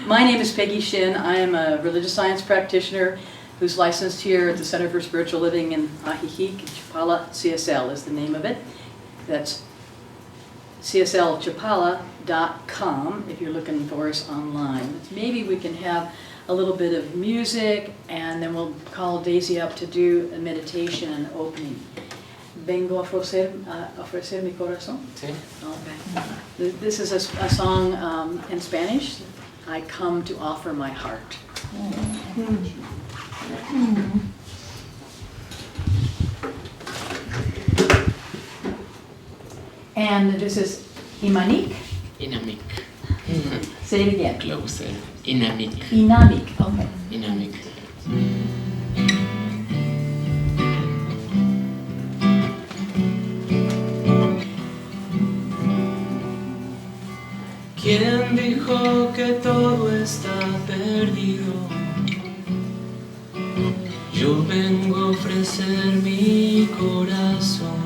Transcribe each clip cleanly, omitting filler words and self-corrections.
My name is Peggy Shin. I am a religious science practitioner who's licensed here at the Center for Spiritual Living in Ajijic. Chapala CSL is the name of it. That's cslchapala.com if you're looking for us online. Maybe we can have a little bit of music and then we'll call Daisy up to do a meditation and opening. Vengo a ofrecer mi corazón. Sí. Okay. This is a song in Spanish. I come to offer my heart. And this is Imanic. Inamic. Say it again. Closer. Inamic. Inamic. Okay. Inamic. ¿Quién dijo que todo está perdido? Yo vengo a ofrecer mi corazón.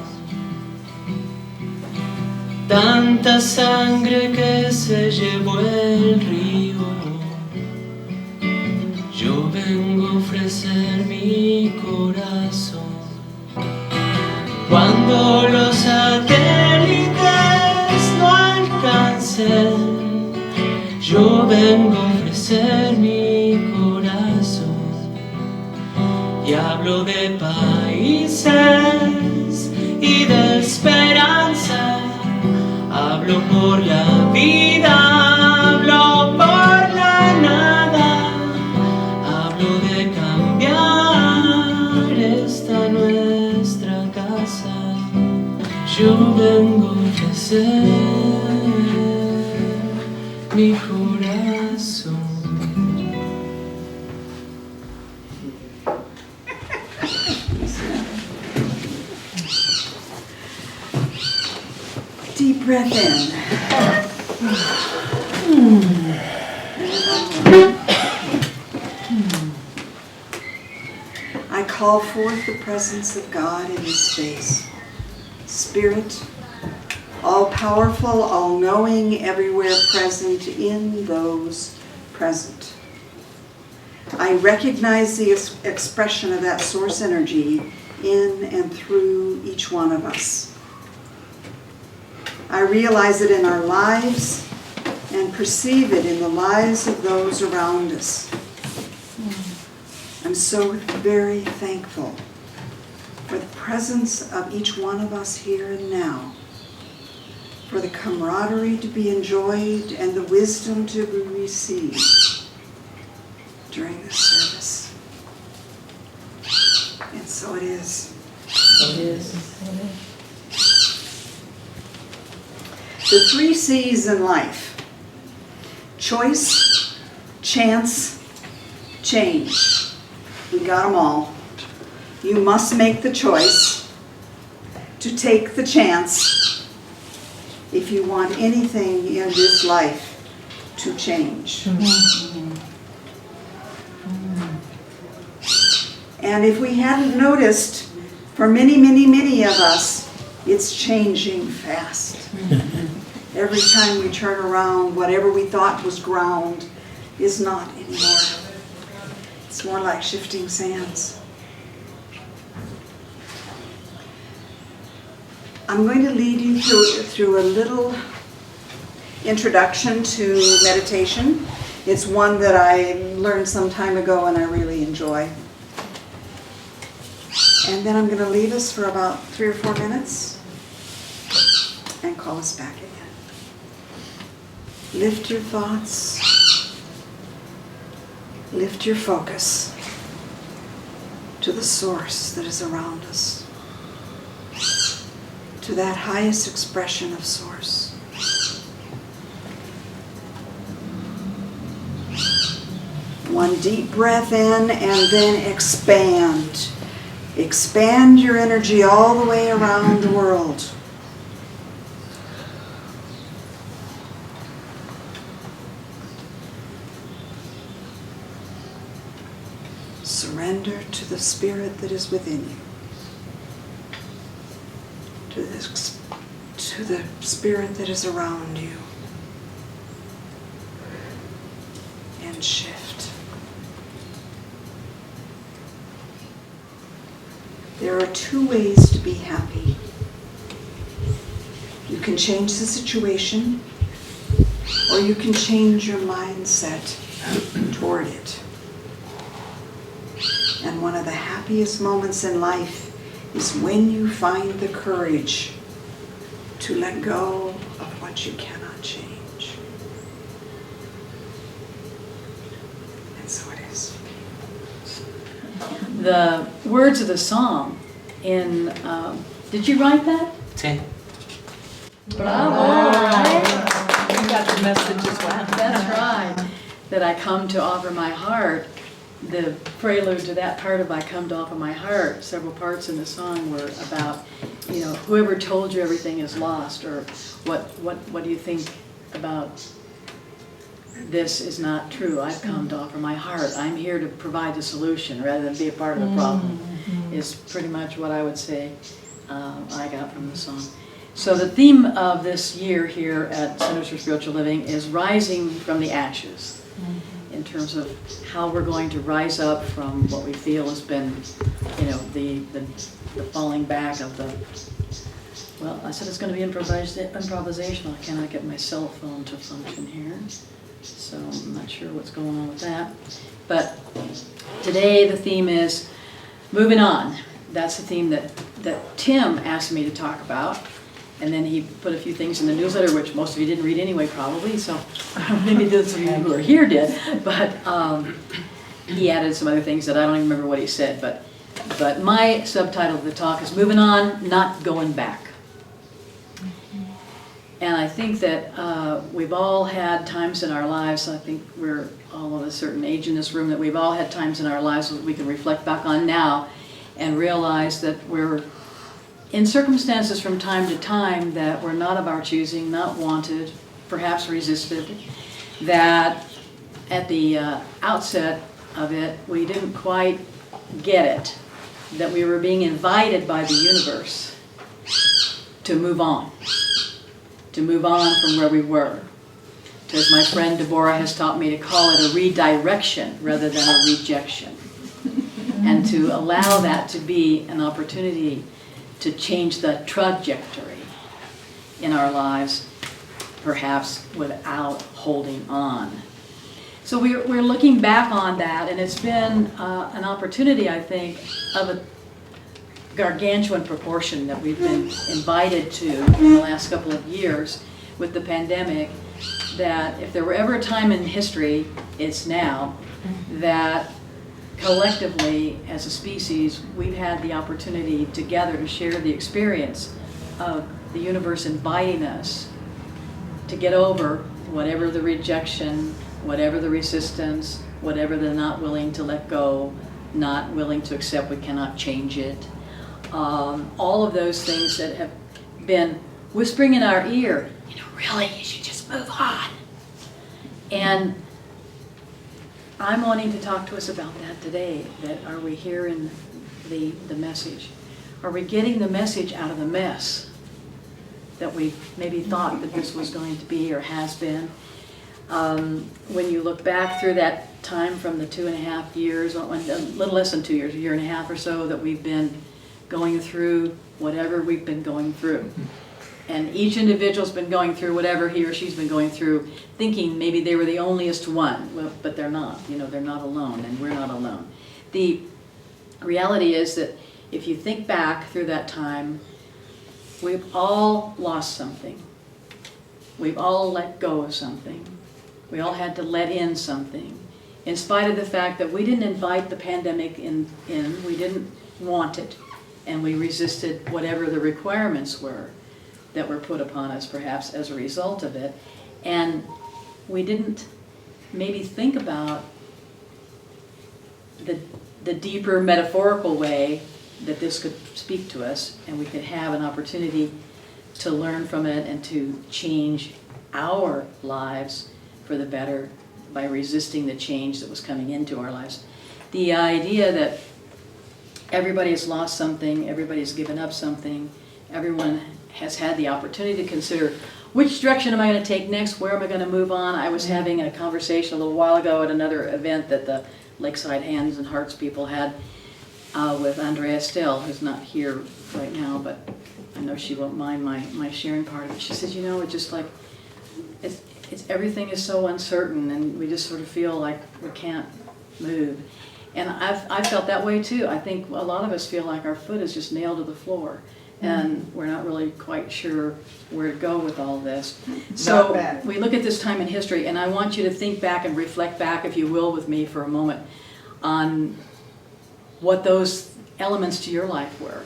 Tanta sangre que se llevó el río. Yo vengo a ofrecer mi corazón. Cuando los satélites no alcancen, yo vengo a ofrecer mi corazón. Y hablo de países y de esperanza. Hablo por la vida, hablo por la nada. Hablo de cambiar esta nuestra casa. Yo vengo a ofrecer mi corazón. Deep breath in. I call forth the presence of God in this space. Spirit, all-powerful, all-knowing, everywhere present in those present. I recognize the expression of that source energy in and through each one of us. I realize it in our lives and perceive it in the lives of those around us. I'm so very thankful for the presence of each one of us here and now, for the camaraderie to be enjoyed and the wisdom to be received during this service. And so it is. It is. The 3 C's in life: choice, chance, change. We got them all. You must make the choice to take the chance if you want anything in this life to change. And if we hadn't noticed, for many, many, many of us, it's changing fast. Every time we turn around, whatever we thought was ground is not anymore. It's more like shifting sands. I'm going to lead you through a little introduction to meditation. It's one that I learned some time ago and I really enjoy. And then I'm going to leave us for about 3 or 4 minutes and call us back again. Lift your thoughts. Lift your focus to the source that is around us, to that highest expression of source. One deep breath in and then expand. Expand your energy all the way around the world. Surrender to the spirit that is within you. To the spirit that is around you. and shift. There are two ways to be happy. You can change the situation, or you can change your mindset toward it. And one of the happiest moments in life is when you find the courage to let go of what you cannot change. And so it is. The words of the song in, did you write that? Sí. Bravo, right? You got the message as well. That's right. That I come to offer my heart. The prelude to that part of I come to offer my heart, several parts in the song were about, you know, whoever told you everything is lost, or what do you think about this is not true. I've come to offer my heart. I'm here to provide the solution rather than be a part of the problem, is pretty much what I would say I got from the song. So the theme of this year here at Centers for Spiritual Living is rising from the ashes, in terms of how we're going to rise up from what we feel has been, you know, the falling back of the, well, I said it's going to be improvisational. I cannot get my cell phone to function here, so I'm not sure what's going on with that. But today the theme is moving on. That's the theme that Tim asked me to talk about. And then he put a few things in the newsletter, which most of you didn't read anyway, probably, so maybe those of you who are here did. But he added some other things that I don't even remember what he said. But my subtitle of the talk is Moving On, Not Going Back. And I think that we've all had times in our lives, I think we're all of a certain age in this room, that we've all had times in our lives that we can reflect back on now and realize that we're in circumstances from time to time that were not of our choosing, not wanted, perhaps resisted, that at the outset of it, we didn't quite get it, that we were being invited by the universe to move on from where we were. As my friend Deborah has taught me to call it a redirection rather than a rejection. And to allow that to be an opportunity to change the trajectory in our lives, perhaps without holding on. So we're looking back on that, and it's been an opportunity, I think, of a gargantuan proportion that we've been invited to in the last couple of years with the pandemic, that if there were ever a time in history, it's now, that collectively, as a species, we've had the opportunity together to share the experience of the universe inviting us to get over whatever the rejection, whatever the resistance, whatever the not willing to let go, not willing to accept we cannot change it. All of those things that have been whispering in our ear, you know, really, you should just move on. And I'm wanting to talk to us about that today. That are we hearing the message? Are we getting the message out of the mess that we maybe thought that this was going to be or has been? When you look back through that time from the 2.5 years, a little less than 2 years, a year and a half or so, that we've been going through whatever we've been going through. And each individual's been going through whatever he or she's been going through, thinking maybe they were the onlyest one. Well, but they're not. You know, they're not alone, and we're not alone. The reality is that if you think back through that time, we've all lost something. We've all let go of something. We all had to let in something. In spite of the fact that we didn't invite the pandemic in, we didn't want it, and we resisted whatever the requirements were that were put upon us, perhaps as a result of it. And we didn't maybe think about the deeper metaphorical way that this could speak to us, and we could have an opportunity to learn from it and to change our lives for the better by resisting the change that was coming into our lives. The idea that everybody has lost something, everybody's given up something, everyone has had the opportunity to consider which direction am I going to take next? Where am I going to move on? I was having a conversation a little while ago at another event that the Lakeside Hands and Hearts people had with Andrea Still, who's not here right now, but I know she won't mind my sharing part of it. She said, it's just like, it's everything is so uncertain, and we just sort of feel like we can't move. And I felt that way too. I think a lot of us feel like our foot is just nailed to the floor, and we're not really quite sure where to go with all this. So we look at this time in history, and I want you to think back and reflect back, if you will, with me for a moment on what those elements to your life were.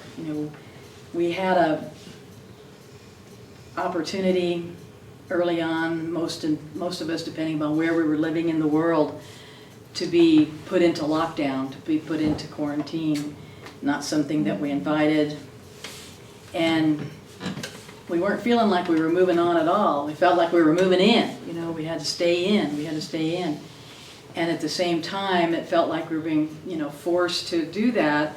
We had a opportunity early on, most of us, depending on where we were living in the world, to be put into lockdown, to be put into quarantine, not something that we invited. And we weren't feeling like we were moving on at all. We felt like we were moving in. We had to stay in. And at the same time, it felt like we were being, forced to do that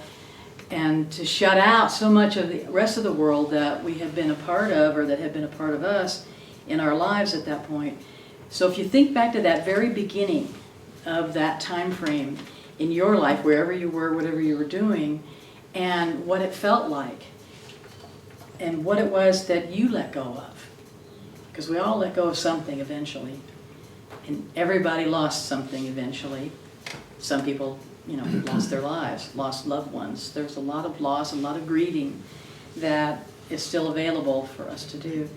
and to shut out so much of the rest of the world that we had been a part of, or that had been a part of us in our lives at that point. So if you think back to that very beginning of that time frame in your life, wherever you were, whatever you were doing, and what it felt like, and what it was that you let go of. Because we all let go of something eventually. And everybody lost something eventually. Some people, lost their lives, lost loved ones. There's a lot of loss and a lot of grieving that is still available for us to do.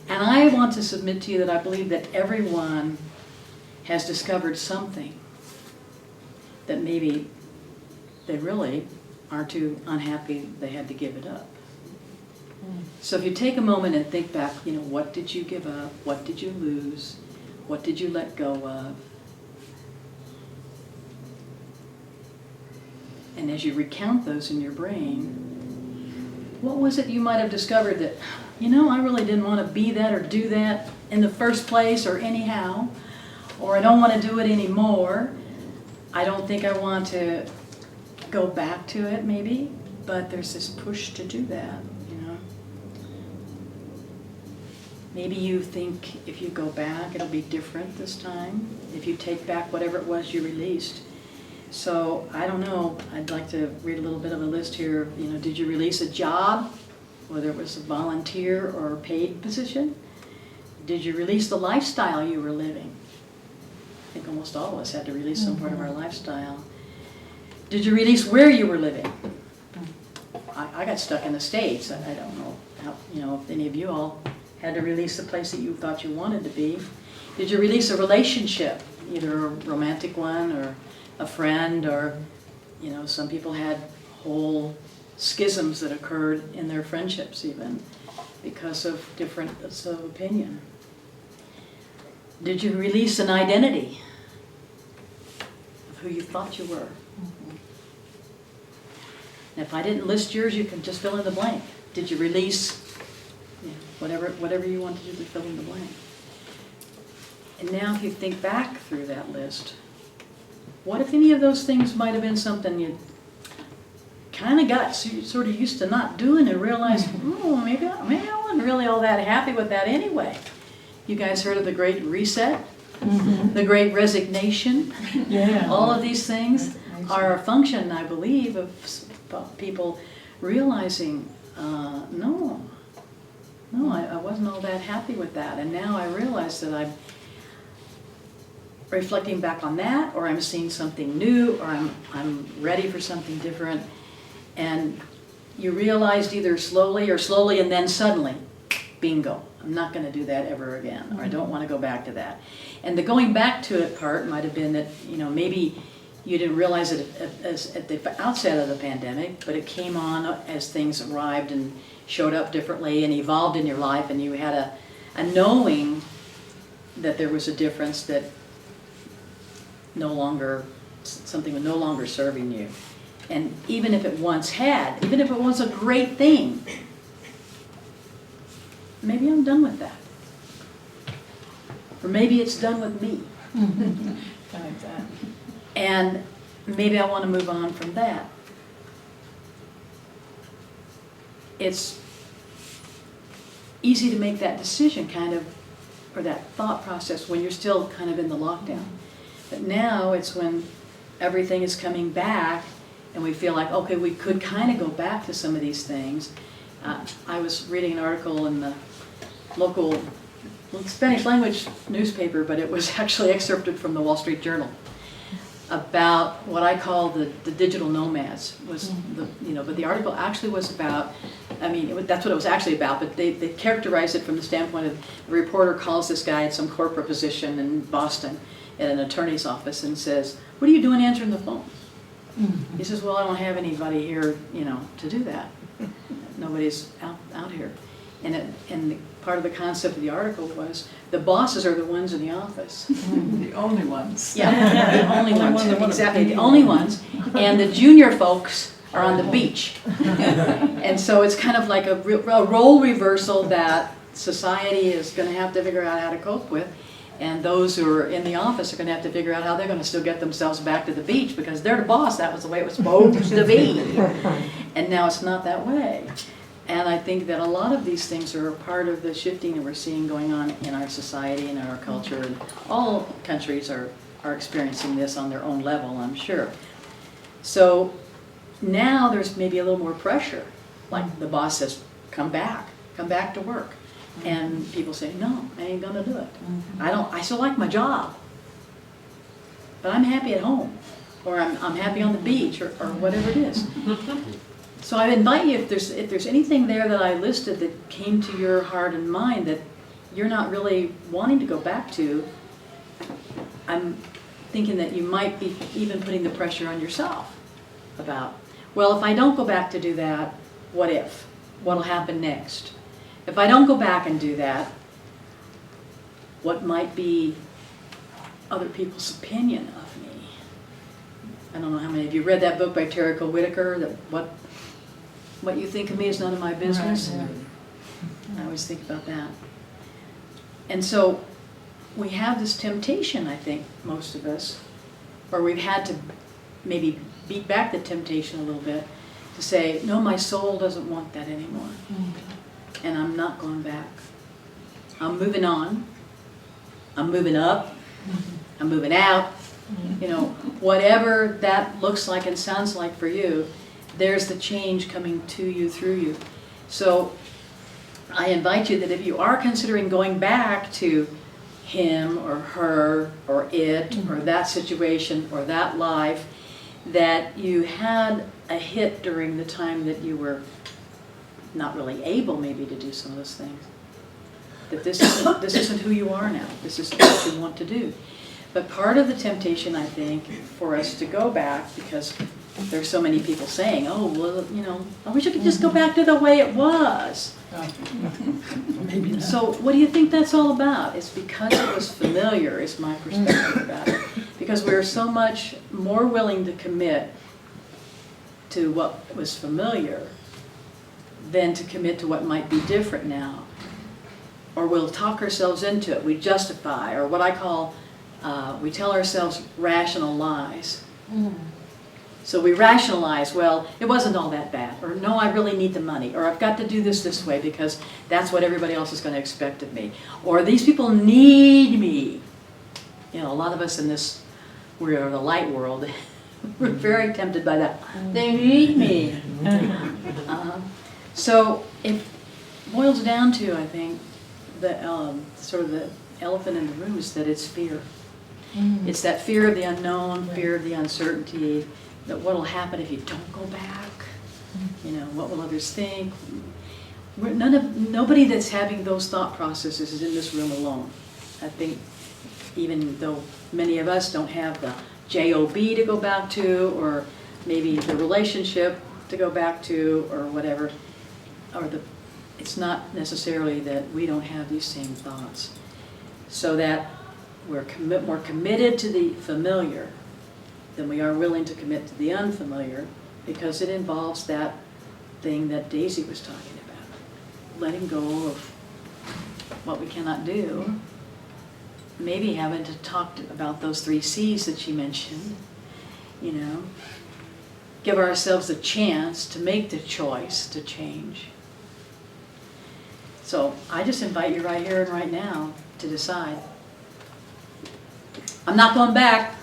And I want to submit to you that I believe that everyone has discovered something that maybe they really aren't too unhappy they had to give it up. So if you take a moment and think back, what did you give up? What did you lose? What did you let go of? And as you recount those in your brain, what was it you might have discovered that, I really didn't want to be that or do that in the first place or anyhow, or I don't want to do it anymore. I don't think I want to go back to it maybe, but there's this push to do that. Maybe you think if you go back, it'll be different this time, if you take back whatever it was you released. So, I don't know, I'd like to read a little bit of a list here. Did you release a job, whether it was a volunteer or a paid position? Did you release the lifestyle you were living? I think almost all of us had to release some part of our lifestyle. Did you release where you were living? I got stuck in the States. I don't know how, if any of you all had to release the place that you thought you wanted to be. Did you release a relationship, either a romantic one or a friend, or, some people had whole schisms that occurred in their friendships even because of difference of opinion. Did you release an identity of who you thought you were? And if I didn't list yours, you can just fill in the blank. Did you release whatever you want to do to fill in the blank? And now if you think back through that list, what if any of those things might have been something you kind of got sort of used to not doing and realized, maybe I wasn't really all that happy with that anyway. You guys heard of the Great Reset? The Great Resignation? Yeah. All of these things are a function, I believe, of people realizing, no, I wasn't all that happy with that. And now I realize that I'm reflecting back on that, or I'm seeing something new, or I'm ready for something different. And you realized either slowly and then suddenly, bingo, I'm not going to do that ever again, or I don't want to go back to that. And the going back to it part might have been that, maybe you didn't realize it at the outset of the pandemic, but it came on as things arrived and showed up differently and evolved in your life, and you had a knowing that there was a difference, that something was no longer serving you. And even if it once had, even if it was a great thing, maybe I'm done with that. Or maybe it's done with me. Like that. And maybe I want to move on from that. easy to make that decision kind of, or that thought process when you're still kind of in the lockdown. But now it's when everything is coming back and we feel like, okay, we could kind of go back to some of these things. I was reading an article in the local Spanish language newspaper, but it was actually excerpted from the Wall Street Journal about what I call the digital nomads. Was but the article actually was about, that's what it was actually about, but they characterized it from the standpoint of the reporter calls this guy at some corporate position in Boston at an attorney's office and says, "What are you doing answering the phone?" He says, "Well, I don't have anybody here, to do that. Nobody's out here." And part of the concept of the article was the bosses are the ones in the office. The only ones. Yeah, the only ones, one that wanna exactly, be the only ones. And the junior folks are on the beach. And so it's kind of like a role reversal that society is going to have to figure out how to cope with. And those who are in the office are going to have to figure out how they're going to still get themselves back to the beach because they're the boss. That was the way it was supposed to be. And now it's not that way. And I think that a lot of these things are a part of the shifting that we're seeing going on in our society and in our culture. And all countries are experiencing this on their own level, I'm sure. So now there's maybe a little more pressure. Like the boss says, come back to work. And people say, no, I ain't gonna do it. I still like my job, but I'm happy at home, or I'm happy on the beach, or whatever it is. So I invite you, if there's anything there that I listed that came to your heart and mind that you're not really wanting to go back to, I'm thinking that you might be even putting the pressure on yourself about, well, if I don't go back to do that, what if? What'll happen next? If I don't go back and do that, what might be other people's opinion of me? I don't know how many of you read that book by Terry Cole Whitaker, that what you think of me is none of my business. Right, I always think about that. And so we have this temptation, I think, most of us, or we've had to maybe beat back the temptation a little bit to say, no, my soul doesn't want that anymore. And I'm not going back. I'm moving on. I'm moving up. I'm moving out. Whatever that looks like and sounds like for you, there's the change coming to you, through you. So I invite you that if you are considering going back to him or her or it or that situation or that life, that you had a hit during the time that you were not really able maybe to do some of those things. That this isn't who you are now. This is what you want to do. But part of the temptation, I think, for us to go back, because there's so many people saying, oh, well, I wish I could just go back to the way it was. Maybe not. So what do you think that's all about? It's because it was familiar, is my perspective about it. Because we're so much more willing to commit to what was familiar than to commit to what might be different now. Or we'll talk ourselves into it, we justify, or what I call, we tell ourselves rational lies. So we rationalize, well, it wasn't all that bad, or no, I really need the money, or I've got to do this way because that's what everybody else is going to expect of me, or these people need me. A lot of us in this, we're the light world, we're very tempted by that. They need me. So it boils down to, I think, the sort of the elephant in the room is that it's fear. It's that fear of the unknown, fear of the uncertainty, that what will happen if you don't go back? What will others think? Nobody that's having those thought processes is in this room alone. I think even though many of us don't have the job to go back to, or maybe the relationship to go back to, or whatever, it's not necessarily that we don't have these same thoughts. So that we're more committed to the familiar than we are willing to commit to the unfamiliar, because it involves that thing that Daisy was talking about. Letting go of what we cannot do. Maybe having to talk about those 3 C's that she mentioned. Give ourselves a chance to make the choice to change. So I just invite you right here and right now to decide. I'm not going back.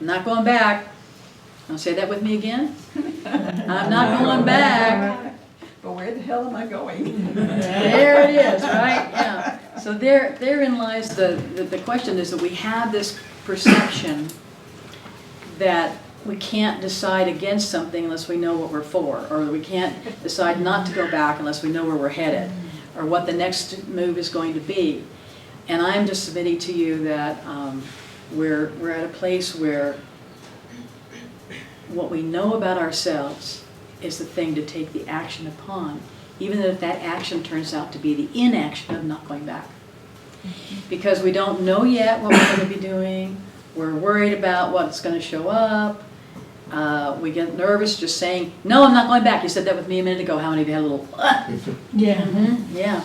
I'm not going back. Want to say that with me again? I'm not going back. But where the hell am I going? There it is, right? Yeah. So therein lies the question is that we have this perception that we can't decide against something unless we know what we're for, or we can't decide not to go back unless we know where we're headed, or what the next move is going to be. And I'm just submitting to you that we're at a place where what we know about ourselves is the thing to take the action upon, even if that action turns out to be the inaction of not going back. Because we don't know yet what we're going to be doing, we're worried about what's going to show up, we get nervous just saying, no, I'm not going back. You said that with me a minute ago. How many of you had a little, Yeah. yeah.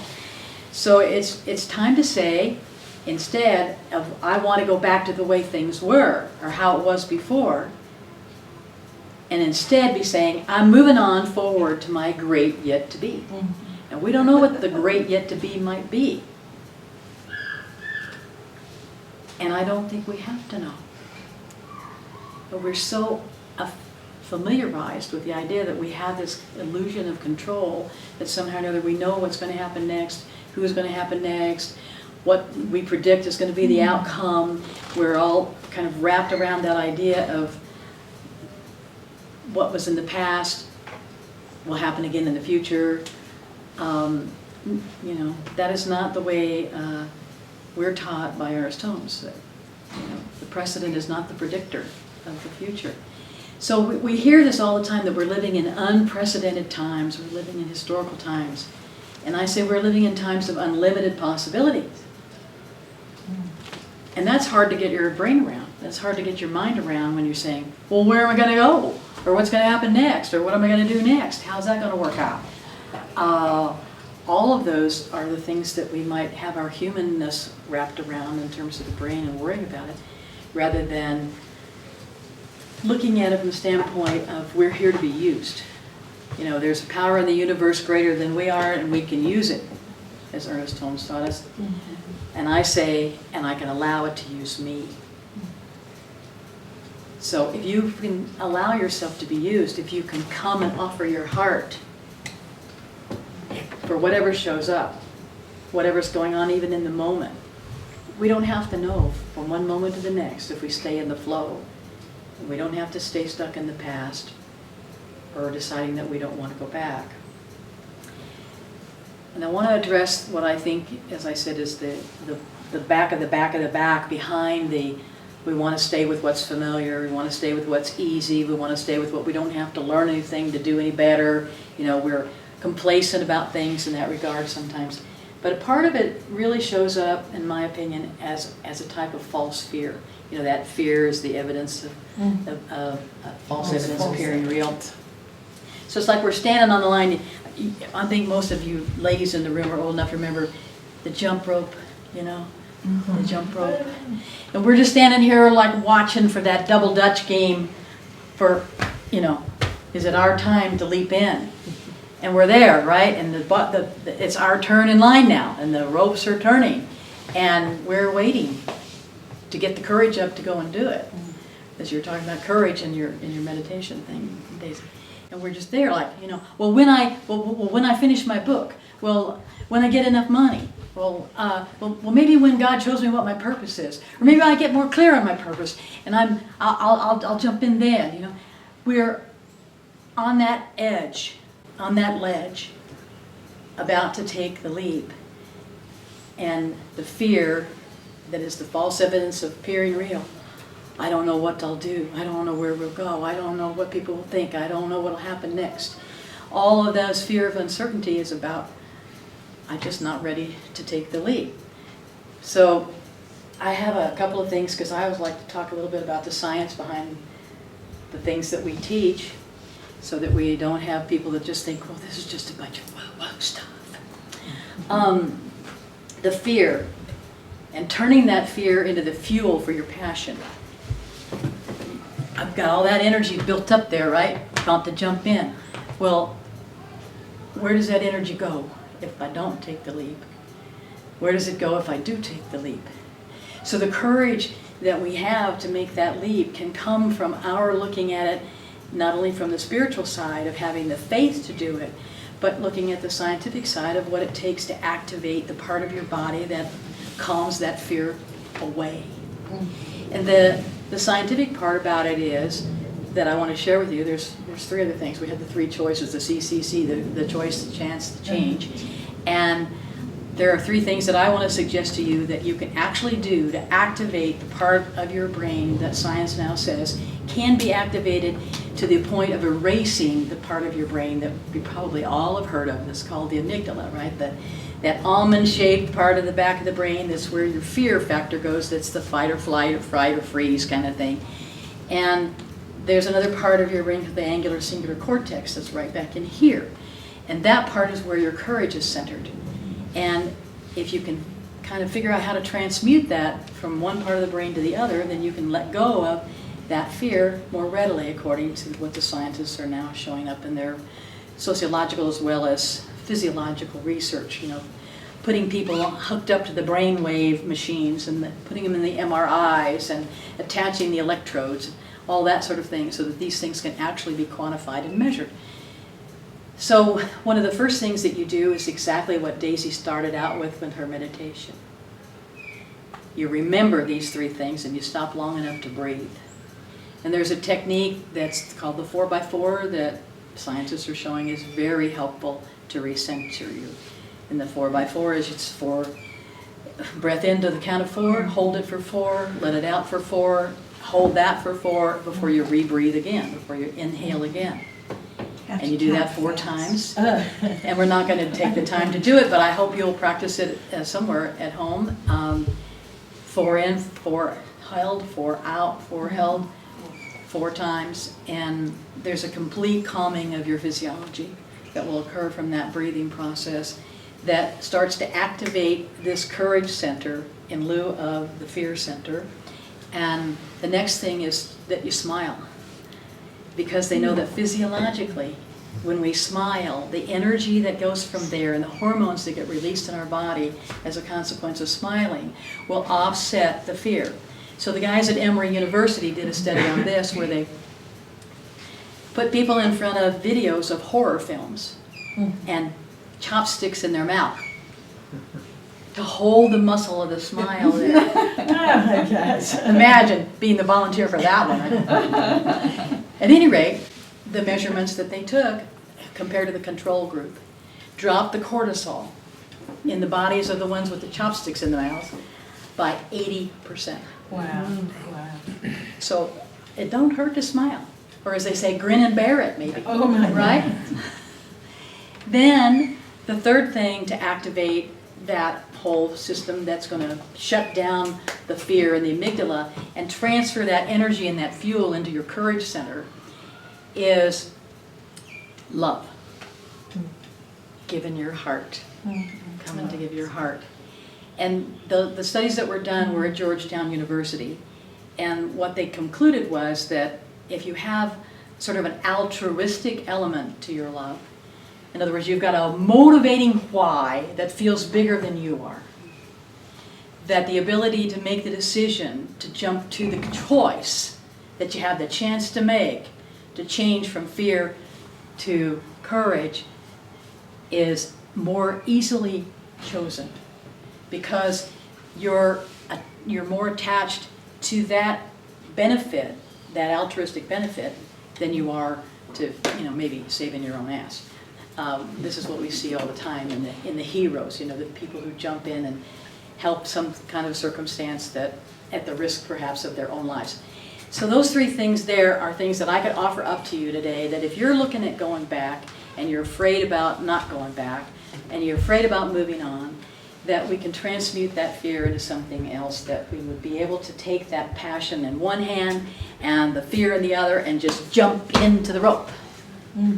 So it's time to say, instead of I want to go back to the way things were, or how it was before, and instead be saying, I'm moving on forward to my great yet to be. And we don't know what the great yet to be might be. And I don't think we have to know. But we're so familiarized with the idea that we have this illusion of control, that somehow or another we know what's going to happen next, who's going to happen next, what we predict is going to be the outcome. We're all kind of wrapped around that idea of what was in the past will happen again in the future. You know, that is not the way we're taught by Aristotle's. That, you know, the precedent is not the predictor of the future. So we hear this all the time, that we're living in unprecedented times, we're living in historical times. And I say we're living in times of unlimited possibilities. And that's hard to get your brain around. That's hard to get your mind around when you're saying, well, where am I going to go? Or what's going to happen next? Or what am I going to do next? How's that going to work out? All of those are the things that we might have our humanness wrapped around in terms of the brain and worrying about it, rather than looking at it from the standpoint of we're here to be used. You know, there's a power in the universe greater than we are, and we can use it, as Ernest Holmes taught us. And I say, and I can allow it to use me. So if you can allow yourself to be used, if you can come and offer your heart for whatever shows up, whatever's going on even in the moment, we don't have to know from one moment to the next if we stay in the flow. We don't have to stay stuck in the past or deciding that we don't want to go back. And I want to address what I think, as I said, is the back of the back of the back behind the, we want to stay with what's familiar, we want to stay with what's easy, we want to stay with what we don't have to learn anything to do any better. You know, we're complacent about things in that regard sometimes. But a part of it really shows up, in my opinion, as a type of false fear. You know, that fear is the evidence of false evidence appearing real. So it's like we're standing on the line. I think most of you ladies in the room are old enough to remember the jump rope, you know, the jump rope. And we're just standing here like watching for that double Dutch game for, you know, is it our time to leap in? And we're there, right? And it's our turn in line now, and the ropes are turning. And we're waiting to get the courage up to go and do it. As you're talking about courage in your meditation thing, Daisy. And we're just there like, you know, well, when I finish my book, well, when I get enough money, well, maybe when God shows me what my purpose is, or maybe I get more clear on my purpose, and I'll jump in then, you know. We're on that edge, on that ledge, about to take the leap. And the fear that is the false evidence of appearing real. I don't know what I'll do. I don't know where we'll go. I don't know what people will think. I don't know what will happen next. All of those fear of uncertainty is about, I'm just not ready to take the leap. So I have a couple of things, because I always like to talk a little bit about the science behind the things that we teach, so that we don't have people that just think, well, this is just a bunch of woo-woo stuff. The fear, and turning that fear into the fuel for your passion. I've got all that energy built up there, right? About to jump in. Well, where does that energy go if I don't take the leap? Where does it go if I do take the leap? So the courage that we have to make that leap can come from our looking at it, not only from the spiritual side of having the faith to do it, but looking at the scientific side of what it takes to activate the part of your body that calms that fear away. And the scientific part about it is, that I want to share with you, there's three other things. We had the three choices, the CCC, the choice, the chance, the change. And there are three things that I want to suggest to you that you can actually do to activate the part of your brain that science now says can be activated to the point of erasing the part of your brain that we probably all have heard of. It's called the amygdala, right? That almond-shaped part of the back of the brain, that's where your fear factor goes. That's the fight or flight or fright or freeze kind of thing. And there's another part of your brain called the angular singular cortex that's right back in here. And that part is where your courage is centered. And if you can kind of figure out how to transmute that from one part of the brain to the other, then you can let go of that fear more readily, according to what the scientists are now showing up in their sociological as well as physiological research. You know, putting people hooked up to the brainwave machines and putting them in the MRIs and attaching the electrodes, all that sort of thing, so that these things can actually be quantified and measured. So one of the first things that you do is exactly what Daisy started out with her meditation. You remember these three things and you stop long enough to breathe. And there's a technique that's called the 4x4 that scientists are showing is very helpful to recenter you. And the 4x4 is it's 4, breath in to the count of 4, hold it for 4, let it out for 4, hold that for 4 before you rebreathe again, before you inhale again. And you do that 4 times. And we're not going to take the time to do it, but I hope you'll practice it somewhere at home. 4 in, 4 held, 4 out, 4 held, 4 times. And there's a complete calming of your physiology that will occur from that breathing process that starts to activate this courage center in lieu of the fear center. And the next thing is that you smile, because they know that physiologically, when we smile, the energy that goes from there and the hormones that get released in our body as a consequence of smiling will offset the fear. So the guys at Emory University did a study on this where they put people in front of videos of horror films and chopsticks in their mouth to hold the muscle of the smile there. I guess. Imagine being the volunteer for that one. At any rate, the measurements that they took compared to the control group dropped the cortisol in the bodies of the ones with the chopsticks in the mouth by 80%. Wow. Wow. So it don't hurt to smile. Or as they say, grin and bear it, maybe. Oh my right? Then the third thing to activate that whole system that's going to shut down the fear in the amygdala and transfer that energy and that fuel into your courage center is love. Given your heart. Coming to give your heart. And the studies that were done were at Georgetown University. And what they concluded was that if you have sort of an altruistic element to your love, in other words, you've got a motivating why that feels bigger than you are, that the ability to make the decision to jump to the choice that you have the chance to make to change from fear to courage is more easily chosen because you're more attached to that benefit, that altruistic benefit, than you are to, maybe saving your own ass. This is what we see all the time in the heroes, the people who jump in and help some kind of circumstance that at the risk perhaps of their own lives. So those three things there are things that I could offer up to you today, that if you're looking at going back and you're afraid about not going back and you're afraid about moving on, that we can transmute that fear into something else, that we would be able to take that passion in one hand and the fear in the other and just jump into the rope.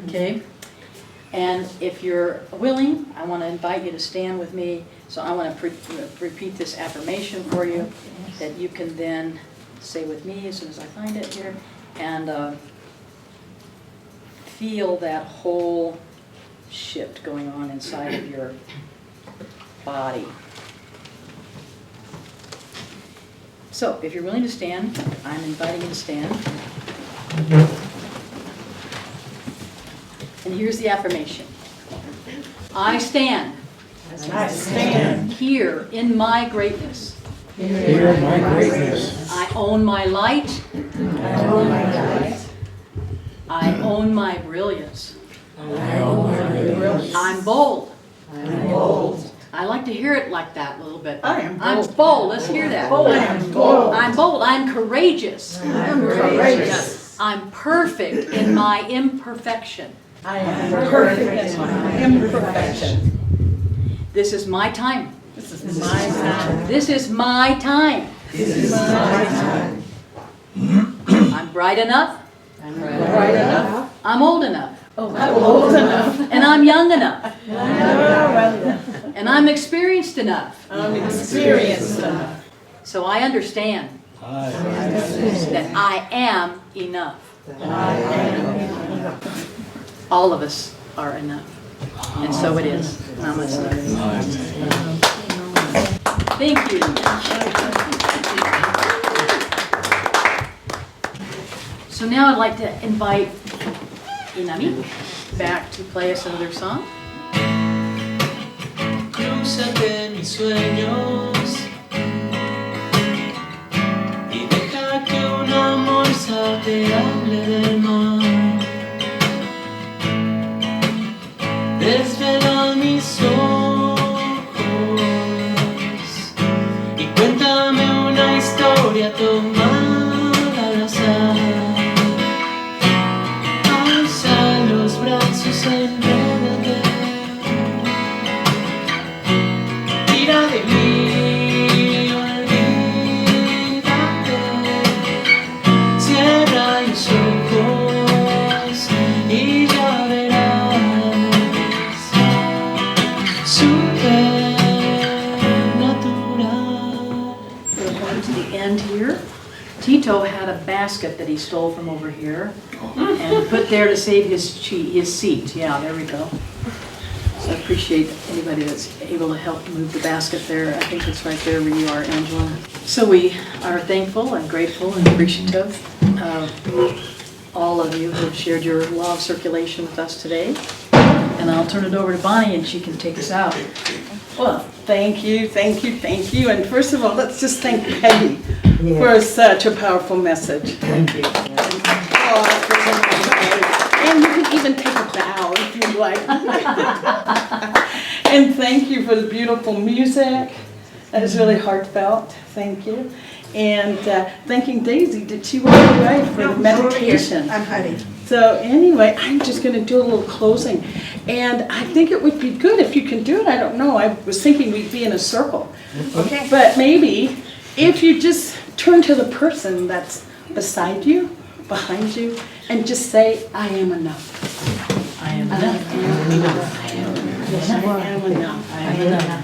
Okay? And if you're willing, I want to invite you to stand with me. So I want to repeat this affirmation for you that you can then say with me as soon as I find it here, and feel that whole shift going on inside of your body. So, if you're willing to stand, I'm inviting you to stand. And here's the affirmation. I stand I stand here in my greatness. Here in my greatness. I own my light. I own my light. I own my brilliance. I own my greatness. I'm bold. I'm bold. I like to hear it like that a little bit. I am I'm bold. bold. Let's hear that. I am bold. I'm bold. I'm courageous. I'm courageous. I'm perfect in my imperfection. I am perfect in my imperfection. This is my time. This is my time. This is my time. This is my time. I'm bright enough. I'm bright enough. I'm old enough. I'm old enough. And I'm young enough. I'm well enough. And I'm experienced enough. I'm experienced enough. So I understand that I am enough. I am enough. All of us are enough. And so it is. Namaste. Thank you. So now I'd like to invite Inami back to play us another song. Crúzate en mis sueños y deja que un amor te hable del mar. Desvela mis ojos y cuéntame una historia tomada al azar. Alza los brazos, enrédate. Tira de mí, olvídate. Cierra los ojos y ya verás. Supernatural. We're coming to the end here. Tito had a basket that he stole from over here and put there to save his seat. Yeah, there we go. So I appreciate anybody that's able to help move the basket there. I think it's right there where you are, Angela. So we are thankful and grateful and appreciative of all of you who have shared your law of circulation with us today. And I'll turn it over to Bonnie and she can take us out. Well, thank you, thank you, thank you. And first of all, let's just thank Peggy for such a powerful message. Thank you. And you can even take a bow if you'd like. And thank you for the beautiful music. That is really heartfelt. Thank you. And thanking Daisy. Did she walk away for the meditation? I'm hiding. So anyway, I'm just going to do a little closing. And I think it would be good if you can do it. I don't know. I was thinking we'd be in a circle. Okay. But maybe if you just turn to the person that's beside you, behind you, and just say, I am enough. I am enough. I am enough. I am enough. I am enough.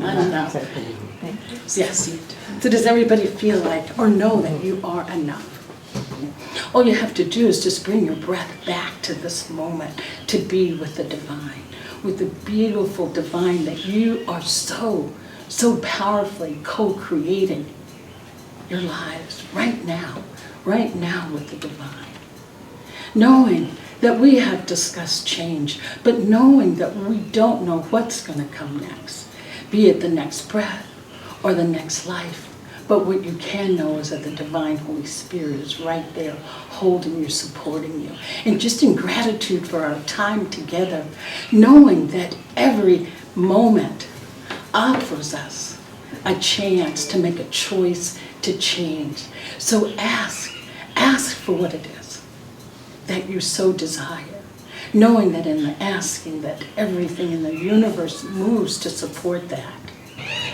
I'm enough. Yes. So does everybody feel like or know that you are enough? All you have to do is just bring your breath back to this moment to be with the divine, with the beautiful divine that you are so powerfully co-creating your lives right now with the divine. Knowing that we have discussed change, but knowing that we don't know what's going to come next, be it the next breath or the next life. But what you can know is that the divine Holy Spirit is right there, holding you, supporting you. And just in gratitude for our time together, knowing that every moment offers us a chance to make a choice to change. So ask for what it is that you so desire, knowing that in the asking that everything in the universe moves to support that.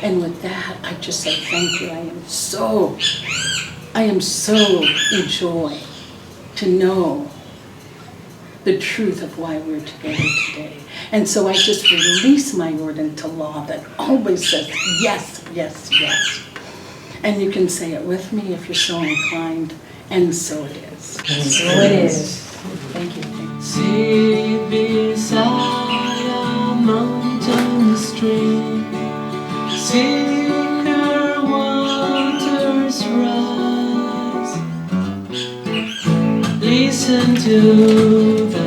And with that, I just say thank you. I am so in joy to know the truth of why we're together today. And so I just release my word into law that always says yes, yes, yes. And you can say it with me if you're so inclined, and so it is. So it is. Thank you. Sit beside stream, seeing her waters rise. Listen to the